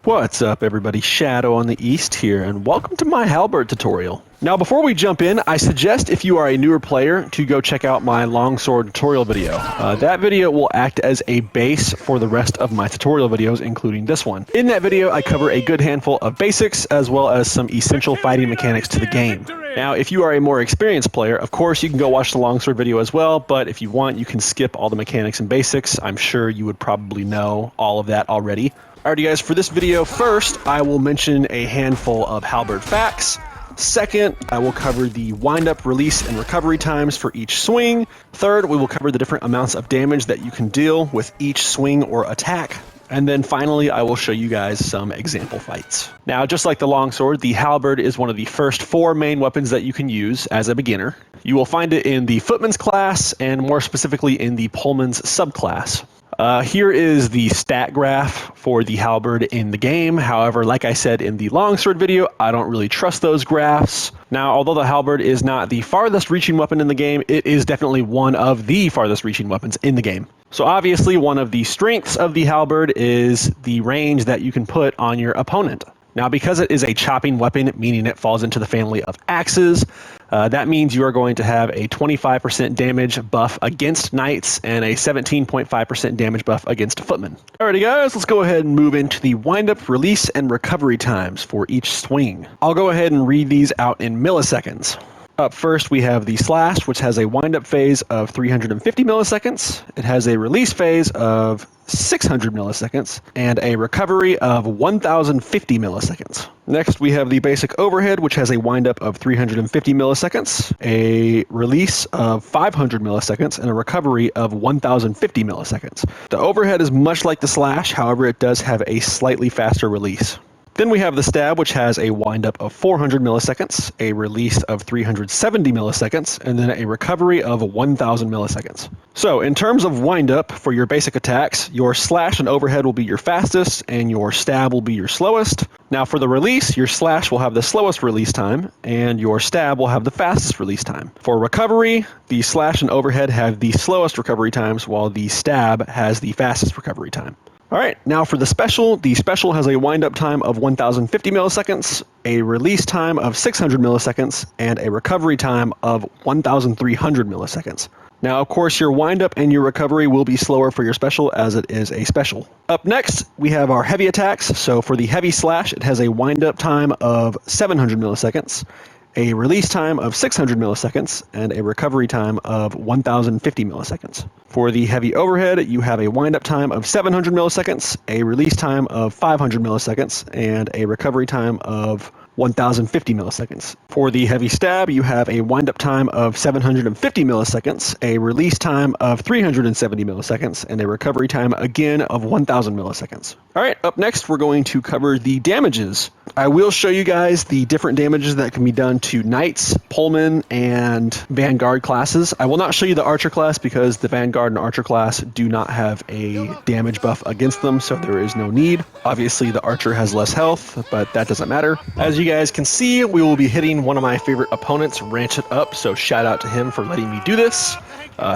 What's up everybody, ShadowInTheEast here, and welcome to my Halberd tutorial. Now before we jump in, I suggest if you are a newer player to go check out my longsword tutorial video. That video will act as a base for the rest of my tutorial videos, including this one. In that video, I cover a good handful of basics as well as some essential fighting mechanics to the game. Now, if you are a more experienced player, of course you can go watch the longsword video as well, but if you want, you can skip all the mechanics and basics. I'm sure you would probably know all of that already. Alrighty guys, for this video, first I will mention a handful of Halberd facts. Second, I will cover the wind-up, release, and recovery times for each swing. Third, we will cover the different amounts of damage that you can deal with each swing or attack. And then finally, I will show you guys some example fights. Now, just like the longsword, the halberd is one of the first 4 main weapons that you can use as a beginner. You will find it in the footman's class, and more specifically in the poleman's subclass. Here is the stat graph for the halberd in the game. However, like I said in the longsword video, I don't really trust those graphs. Now, although the halberd is not the farthest reaching weapon in the game, it is definitely one of the farthest reaching weapons in the game. So obviously, one of the strengths of the halberd is the range that you can put on your opponent. Now, because it is a chopping weapon, meaning it falls into the family of axes, that means you are going to have a 25% damage buff against knights and a 17.5% damage buff against footmen. Alrighty guys, let's go ahead and move into the wind-up, release, and recovery times for each swing. I'll go ahead and read these out in milliseconds. Up first, we have the slash, which has a wind-up phase of 350 milliseconds. It has a release phase of 600 milliseconds and a recovery of 1050 milliseconds. Next, we have the basic overhead, which has a wind-up of 350 milliseconds, a release of 500 milliseconds, and a recovery of 1050 milliseconds. The overhead is much like the slash, however, it does have a slightly faster release. Then we have the stab, which has a wind-up of 400 milliseconds, a release of 370 milliseconds, and then a recovery of 1000 milliseconds. So, in terms of wind-up for your basic attacks, your slash and overhead will be your fastest, and your stab will be your slowest. Now for the release, your slash will have the slowest release time, and your stab will have the fastest release time. For recovery, the slash and overhead have the slowest recovery times, while the stab has the fastest recovery time. Alright, now for the special has a wind-up time of 1050 milliseconds, a release time of 600 milliseconds, and a recovery time of 1300 milliseconds. Now, of course, your wind-up and your recovery will be slower for your special as it is a special. Up next, we have our heavy attacks. So for the heavy slash, it has a wind-up time of 700 milliseconds, a release time of 600 milliseconds, and a recovery time of 1050 milliseconds. For the heavy overhead, you have a wind-up time of 700 milliseconds, a release time of 500 milliseconds, and a recovery time of 1050 milliseconds. For the heavy stab, you have a wind-up time of 750 milliseconds, a release time of 370 milliseconds, and a recovery time again of 1000 milliseconds. Alright, up next we're going to cover the damages. I will show you guys the different damages that can be done to knights, polemen, and vanguard classes. I will not show you the archer class because the vanguard and archer class do not have a damage buff against them, so there is no need. Obviously the archer has less health, but that doesn't matter. As you guys can see, we will be hitting one of my favorite opponents, Ranchet Up, so shout out to him for letting me do this.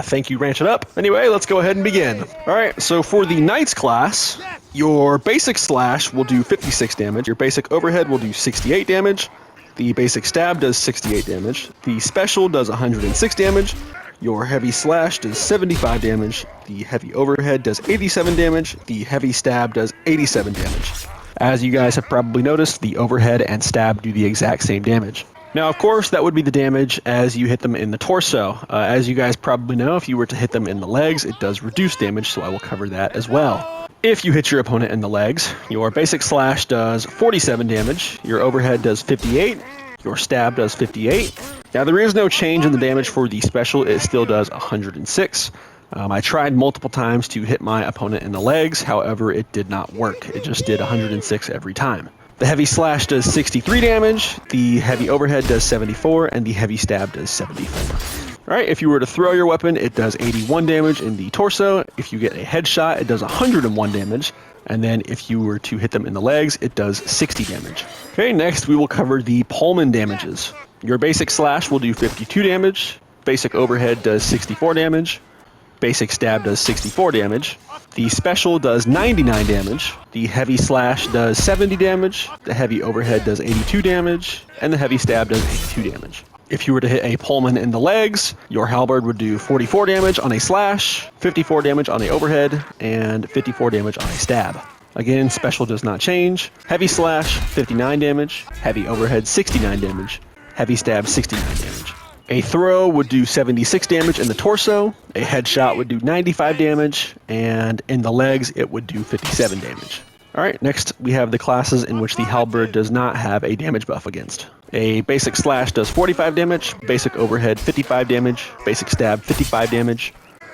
Thank you, Ranchet Up. Anyway, let's go ahead and begin. Alright, so for the Knights class, your basic slash will do 56 damage, your basic overhead will do 68 damage, the basic stab does 68 damage, the special does 106 damage, your heavy slash does 75 damage, the heavy overhead does 87 damage, the heavy stab does 87 damage. As you guys have probably noticed, the overhead and stab do the exact same damage. Now, of course, that would be the damage as you hit them in the torso. As you guys probably know, if you were to hit them in the legs, it does reduce damage, so I will cover that as well. If you hit your opponent in the legs, your basic slash does 47 damage, your overhead does 58, your stab does 58. Now, there is no change in the damage for the special, it still does 106. I tried multiple times to hit my opponent in the legs, however, it did not work. It just did 106 every time. The heavy slash does 63 damage, the heavy overhead does 74, and the heavy stab does 74. Alright, if you were to throw your weapon, it does 81 damage in the torso. If you get a headshot, it does 101 damage. And then if you were to hit them in the legs, it does 60 damage. Okay, next we will cover the poleman damages. Your basic slash will do 52 damage, basic overhead does 64 damage, basic stab does 64 damage, The special does 99 damage, the heavy slash does 70 damage, the heavy overhead does 82 damage, and the heavy stab does 82 damage. If you were to hit a Pullman in the legs, your Halberd would do 44 damage on a slash, 54 damage on the overhead, and 54 damage on a stab. Again, special does not change. Heavy slash, 59 damage, heavy overhead, 69 damage, heavy stab, 69 damage. A throw would do 76 damage in the torso, a headshot would do 95 damage, and in the legs it would do 57 damage. Alright, next we have the classes in which the Halberd does not have a damage buff against. A basic slash does 45 damage, basic overhead 55 damage, basic stab 55 damage,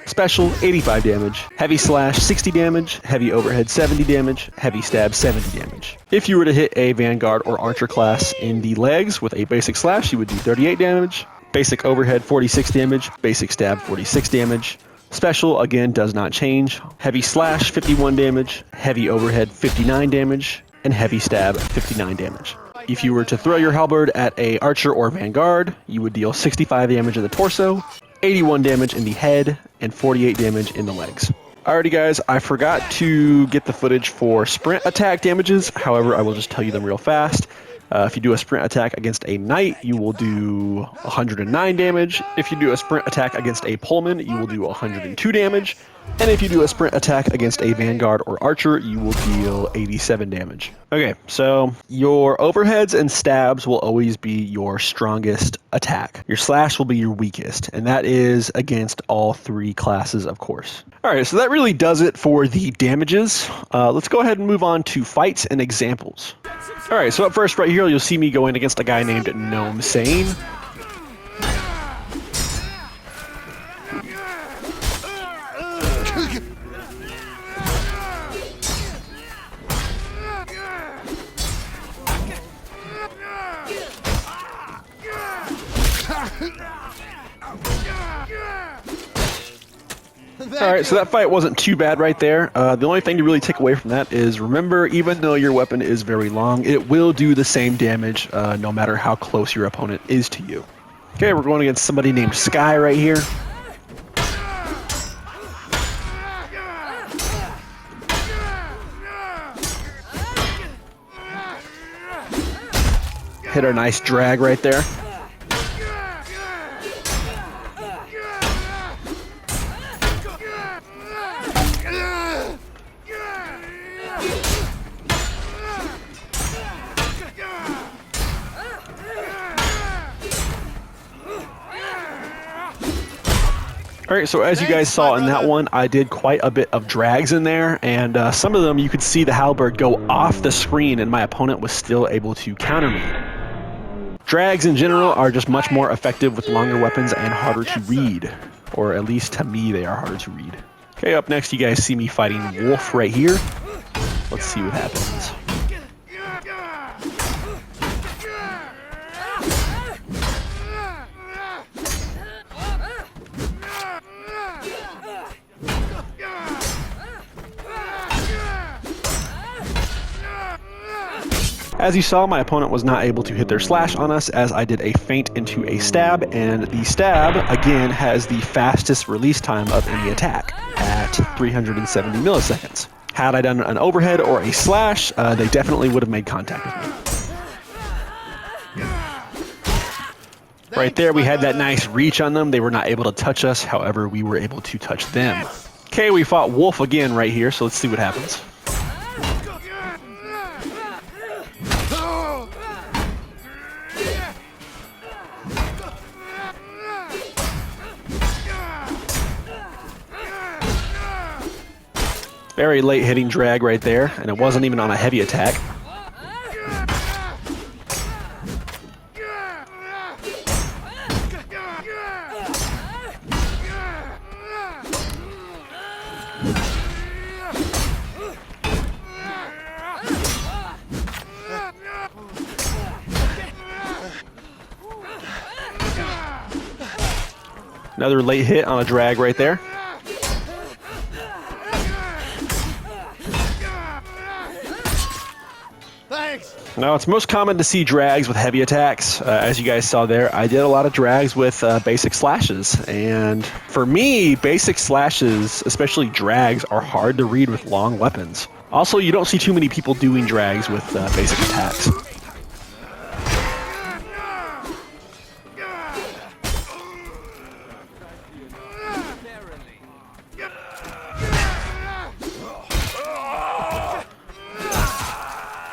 special 85 damage, heavy slash 60 damage, heavy overhead 70 damage, heavy stab 70 damage. If you were to hit a Vanguard or Archer class in the legs with a basic slash, you would do 38 damage, basic overhead 46 damage, basic stab 46 damage. Special, again, does not change. Heavy slash, 51 damage. Heavy overhead, 59 damage. And heavy stab, 59 damage. If you were to throw your Halberd at a Archer or Vanguard, you would deal 65 damage in the torso, 81 damage in the head, and 48 damage in the legs. Alrighty guys, I forgot to get the footage for sprint attack damages. However, I will just tell you them real fast. If you do a sprint attack against a knight, you will do 109 damage. If you do a sprint attack against a Pullman, you will do 102 damage. And if you do a sprint attack against a Vanguard or Archer, you will deal 87 damage. Okay, so your overheads and stabs will always be your strongest attack. Your slash will be your weakest, and that is against all three classes, of course. Alright, so that really does it for the damages. Let's go ahead and move on to fights and examples. Alright, so up first right here, you'll see me going against a guy named Gnome Sane. Alright, so that fight wasn't too bad right there. The only thing to really take away from that is, remember, even though your weapon is very long, it will do the same damage no matter how close your opponent is to you. Okay, we're going against somebody named Sky right here. Hit our nice drag right there. Alright, so as you guys saw in that one, I did quite a bit of drags in there, and some of them you could see the Halberd go off the screen and my opponent was still able to counter me. Drags in general are just much more effective with longer weapons and harder to read, or at least to me they are harder to read. Okay, up next you guys see me fighting Wolf right here. Let's see what happens. As you saw, my opponent was not able to hit their slash on us as I did a feint into a stab, and the stab, again, has the fastest release time of any attack at 370 milliseconds. Had I done an overhead or a slash, they definitely would have made contact with me. Right there, we had that nice reach on them. They were not able to touch us, however, we were able to touch them. Okay, we fought Wolf again right here, so let's see what happens. Very late hitting drag right there, and it wasn't even on a heavy attack. Another late hit on a drag right there. Thanks. Now, it's most common to see drags with heavy attacks. As you guys saw there, I did a lot of drags with basic slashes. And for me, basic slashes, especially drags, are hard to read with long weapons. Also, you don't see too many people doing drags with basic attacks.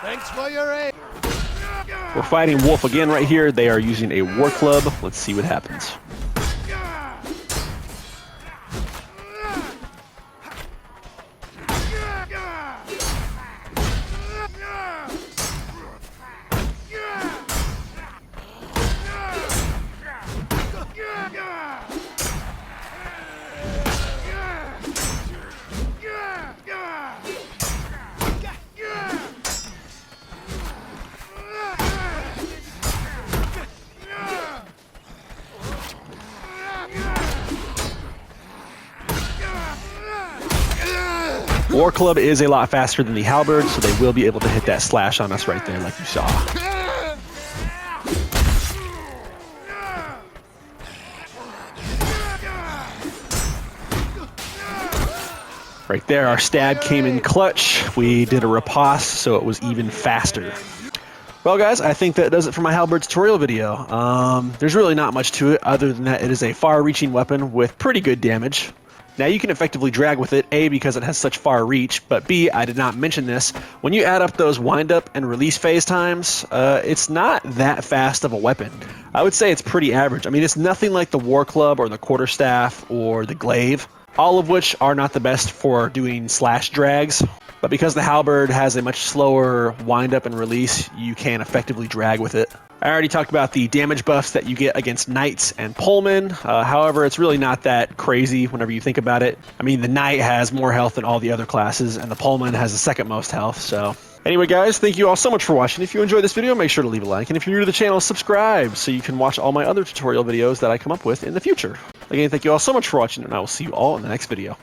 Thanks for your aid. We're fighting Wolf again right here. They are using a war club. Let's see what happens. War Club is a lot faster than the Halberd, so they will be able to hit that slash on us right there like you saw. Right there, our stab came in clutch. We did a riposte, so it was even faster. Well, guys, I think that does it for my Halberd tutorial video. There's really not much to it other than that it is a far-reaching weapon with pretty good damage. Now, you can effectively drag with it, A, because it has such far reach, but B, I did not mention this, when you add up those wind-up and release phase times, it's not that fast of a weapon. I would say it's pretty average. I mean, it's nothing like the War Club or the Quarterstaff or the Glaive, all of which are not the best for doing slash drags. But because the Halberd has a much slower wind-up and release, you can effectively drag with it. I already talked about the damage buffs that you get against Knights and Pullmen. However, it's really not that crazy whenever you think about it. I mean, the Knight has more health than all the other classes, and the Pullman has the second most health, so... Anyway, guys, thank you all so much for watching. If you enjoyed this video, make sure to leave a like, and if you're new to the channel, subscribe so you can watch all my other tutorial videos that I come up with in the future. Again, thank you all so much for watching, and I will see you all in the next video.